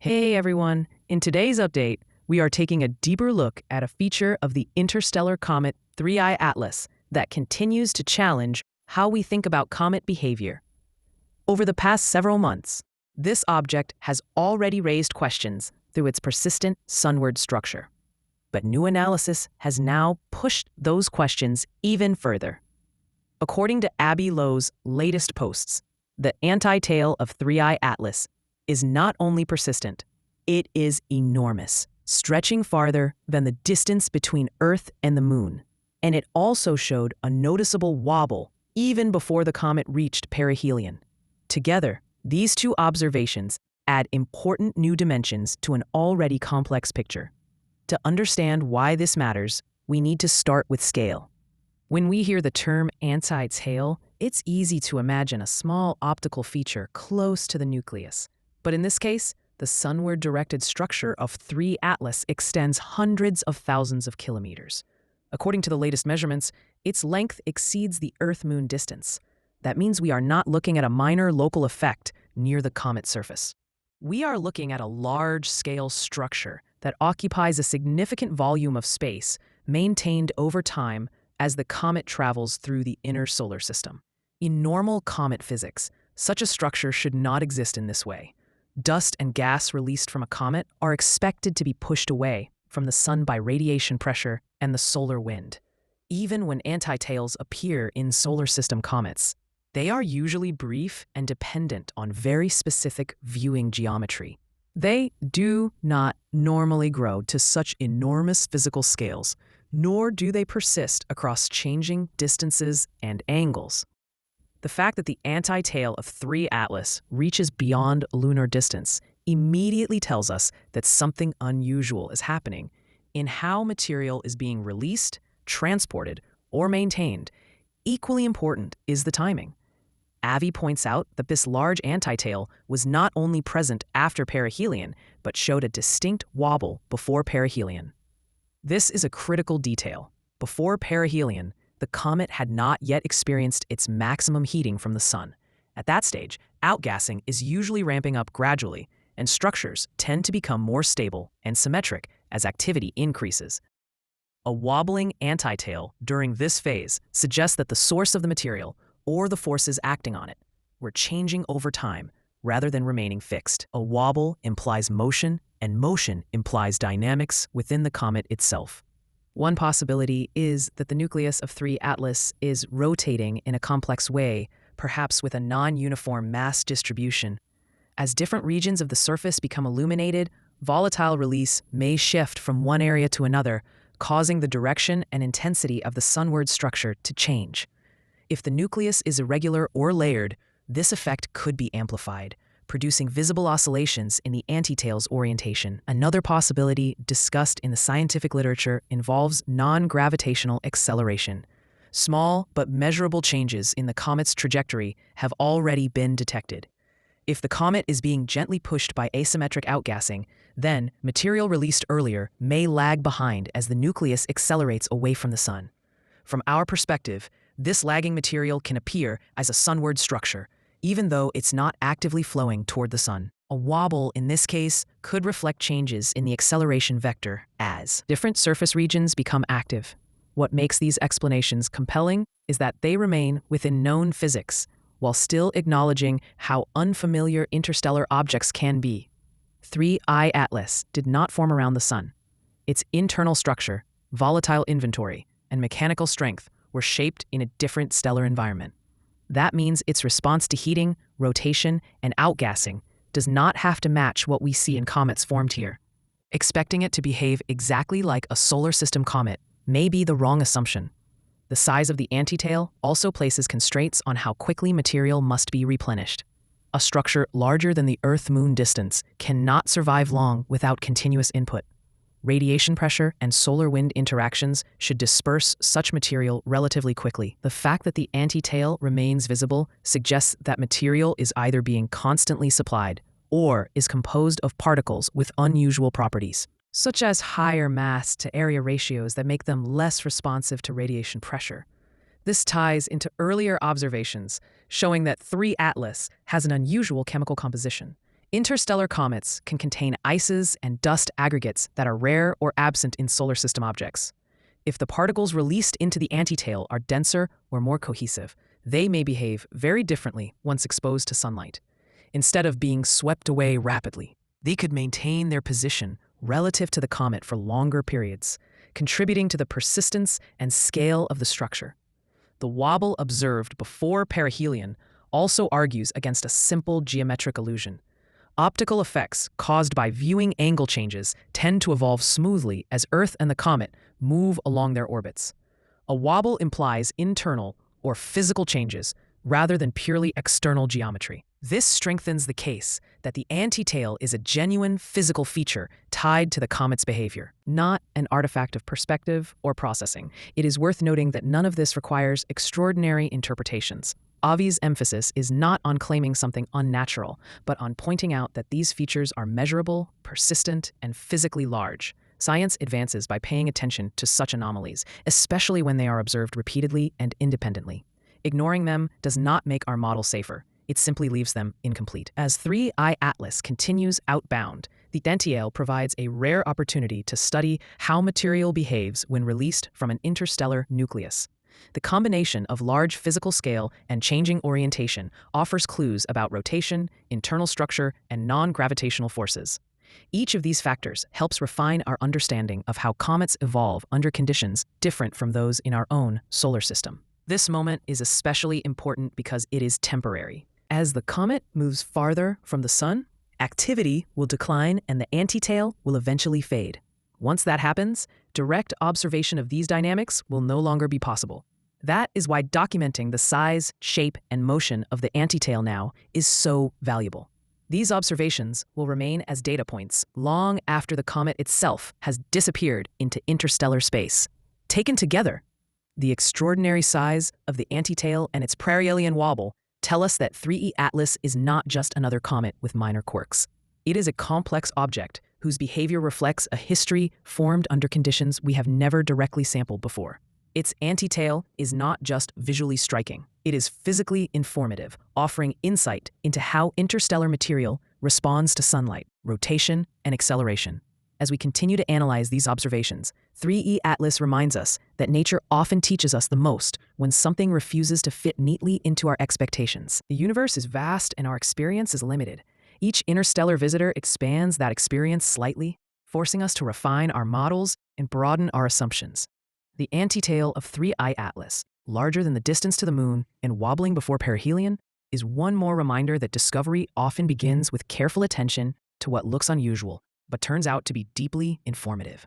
Hey everyone! In today's update, we are taking a deeper look at a feature of the interstellar comet 3I Atlas that continues to challenge how we think about comet behavior. Over the past several months, this object has already raised questions through its persistent sunward structure. But new analysis has now pushed those questions even further. According to Abby Lowe's latest posts, the anti-tail of 3I Atlas is not only persistent, it is enormous, stretching farther than the distance between Earth and the Moon. And it also showed a noticeable wobble even before the comet reached perihelion. Together, these two observations add important new dimensions to an already complex picture. To understand why this matters, we need to start with scale. When we hear the term anti-tail, it's easy to imagine a small optical feature close to the nucleus. But in this case, the sunward-directed structure of 3 Atlas extends hundreds of thousands of kilometers. According to the latest measurements, its length exceeds the Earth-Moon distance. That means we are not looking at a minor local effect near the comet's surface. We are looking at a large-scale structure that occupies a significant volume of space maintained over time as the comet travels through the inner solar system. In normal comet physics, such a structure should not exist in this way. Dust and gas released from a comet are expected to be pushed away from the sun by radiation pressure and the solar wind. Even when anti-tails appear in solar system comets, they are usually brief and dependent on very specific viewing geometry. They do not normally grow to such enormous physical scales, nor do they persist across changing distances and angles. The fact that the anti-tail of 3 Atlas reaches beyond lunar distance immediately tells us that something unusual is happening in how material is being released, transported, or maintained. Equally important is the timing. Avi points out that this large anti-tail was not only present after perihelion, but showed a distinct wobble before perihelion. This is a critical detail. Before perihelion, the comet had not yet experienced its maximum heating from the sun. At that stage, outgassing is usually ramping up gradually, and structures tend to become more stable and symmetric as activity increases. A wobbling anti-tail during this phase suggests that the source of the material, or the forces acting on it, were changing over time rather than remaining fixed. A wobble implies motion, and motion implies dynamics within the comet itself. One possibility is that the nucleus of 3 Atlas is rotating in a complex way, perhaps with a non-uniform mass distribution. As different regions of the surface become illuminated, volatile release may shift from one area to another, causing the direction and intensity of the sunward structure to change. If the nucleus is irregular or layered, this effect could be amplified, producing visible oscillations in the anti-tail's orientation. Another possibility discussed in the scientific literature involves non-gravitational acceleration. Small but measurable changes in the comet's trajectory have already been detected. If the comet is being gently pushed by asymmetric outgassing, then material released earlier may lag behind as the nucleus accelerates away from the sun. From our perspective, this lagging material can appear as a sunward structure, even though it's not actively flowing toward the sun. A wobble, in this case, could reflect changes in the acceleration vector as different surface regions become active. What makes these explanations compelling is that they remain within known physics, while still acknowledging how unfamiliar interstellar objects can be. 3I Atlas did not form around the sun. Its internal structure, volatile inventory, and mechanical strength were shaped in a different stellar environment. That means its response to heating, rotation, and outgassing does not have to match what we see in comets formed here. Expecting it to behave exactly like a solar system comet may be the wrong assumption. The size of the anti-tail also places constraints on how quickly material must be replenished. A structure larger than the Earth-Moon distance cannot survive long without continuous input. Radiation pressure and solar wind interactions should disperse such material relatively quickly. The fact that the anti-tail remains visible suggests that material is either being constantly supplied or is composed of particles with unusual properties, such as higher mass to area ratios that make them less responsive to radiation pressure. This ties into earlier observations showing that 3 Atlas has an unusual chemical composition. Interstellar comets can contain ices and dust aggregates that are rare or absent in solar system objects. If the particles released into the antitail are denser or more cohesive, they may behave very differently once exposed to sunlight. Instead of being swept away rapidly, they could maintain their position relative to the comet for longer periods, contributing to the persistence and scale of the structure. The wobble observed before perihelion also argues against a simple geometric illusion. Optical effects caused by viewing angle changes tend to evolve smoothly as Earth and the comet move along their orbits. A wobble implies internal or physical changes rather than purely external geometry. This strengthens the case that the antitail is a genuine physical feature tied to the comet's behavior, not an artifact of perspective or processing. It is worth noting that none of this requires extraordinary interpretations. Avi's emphasis is not on claiming something unnatural, but on pointing out that these features are measurable, persistent, and physically large. Science advances by paying attention to such anomalies, especially when they are observed repeatedly and independently. Ignoring them does not make our model safer. It simply leaves them incomplete. As 3I Atlas continues outbound, the antitail provides a rare opportunity to study how material behaves when released from an interstellar nucleus. The combination of large physical scale and changing orientation offers clues about rotation, internal structure, and non-gravitational forces. Each of these factors helps refine our understanding of how comets evolve under conditions different from those in our own solar system. This moment is especially important because it is temporary. As the comet moves farther from the sun, activity will decline and the antitail will eventually fade. Once that happens, direct observation of these dynamics will no longer be possible. That is why documenting the size, shape, and motion of the antitail now is so valuable. These observations will remain as data points long after the comet itself has disappeared into interstellar space. Taken together, the extraordinary size of the antitail and its perihelion wobble tell us that 3E Atlas is not just another comet with minor quirks. It is a complex object whose behavior reflects a history formed under conditions we have never directly sampled before. Its antitail is not just visually striking. It is physically informative, offering insight into how interstellar material responds to sunlight, rotation, and acceleration. As we continue to analyze these observations, 3E Atlas reminds us that nature often teaches us the most when something refuses to fit neatly into our expectations. The universe is vast and our experience is limited. Each interstellar visitor expands that experience slightly, forcing us to refine our models and broaden our assumptions. The antitail of 3I Atlas, larger than the distance to the moon and wobbling before perihelion, is one more reminder that discovery often begins with careful attention to what looks unusual, but turns out to be deeply informative.